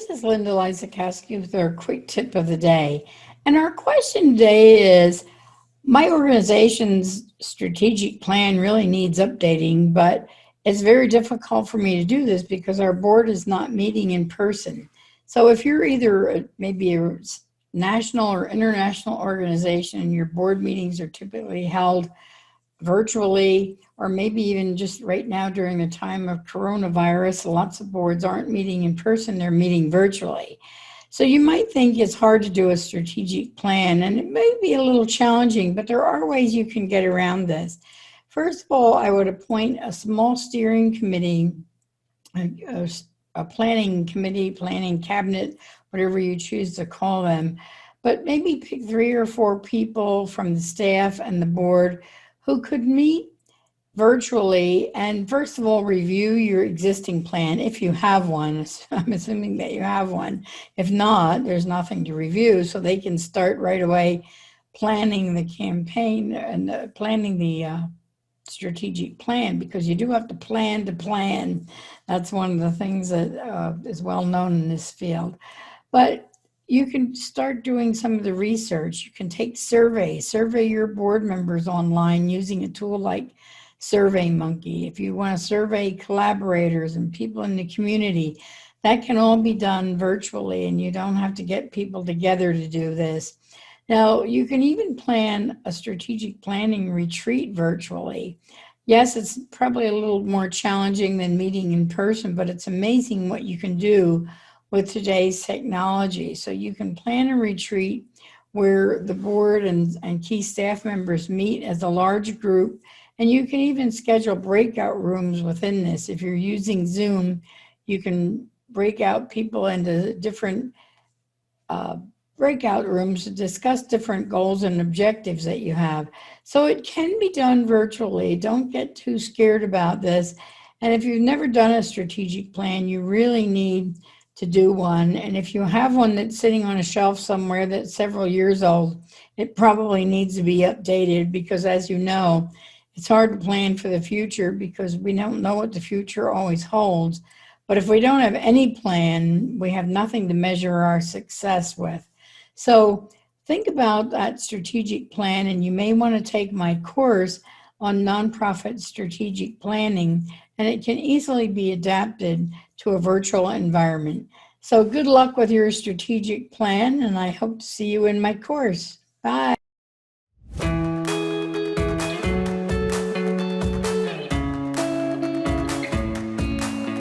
this is Linda Lysakowski with our quick tip of the day. And our question today is, my organization's strategic plan really needs updating, but it's very difficult for me to do this because our board is not meeting in person. So if you're either maybe a national or international organization and your board meetings are typically held virtually, or maybe even just right now during the time of coronavirus, lots of boards aren't meeting in person, they're meeting virtually. So you might think it's hard to do a strategic plan, and it may be a little challenging, but there are ways you can get around this. First of all, I would appoint a small steering committee, a planning committee, planning cabinet, whatever you choose to call them, but maybe pick 3 or 4 people from the staff and the board who could meet virtually and first of all review your existing plan if you have one. I'm assuming that you have one. If not, there's nothing to review, so they can start right away planning the campaign and planning the strategic plan, because you do have to plan to plan. That's one of the things that is well known in this field. But you can start doing some of the research. You can take survey your board members online using a tool like SurveyMonkey. If you want to survey collaborators and people in the community, that can all be done virtually, and you don't have to get people together to do this. Now, you can even plan a strategic planning retreat virtually. Yes, it's probably a little more challenging than meeting in person, but it's amazing what you can do with today's technology. So you can plan a retreat where the board and key staff members meet as a large group, and you can even schedule breakout rooms within this. If you're using Zoom, you can break out people into different breakout rooms to discuss different goals and objectives that you have. So it can be done virtually. Don't get too scared about this. And if you've never done a strategic plan, you really need to do one. And if you have one that's sitting on a shelf somewhere that's several years old, it probably needs to be updated, because as you know, it's hard to plan for the future because we don't know what the future always holds. But if we don't have any plan, we have nothing to measure our success with. So think about that strategic plan, and you may want to take my course on nonprofit strategic planning, and it can easily be adapted to a virtual environment. So good luck with your strategic plan, and I hope to see you in my course. Bye.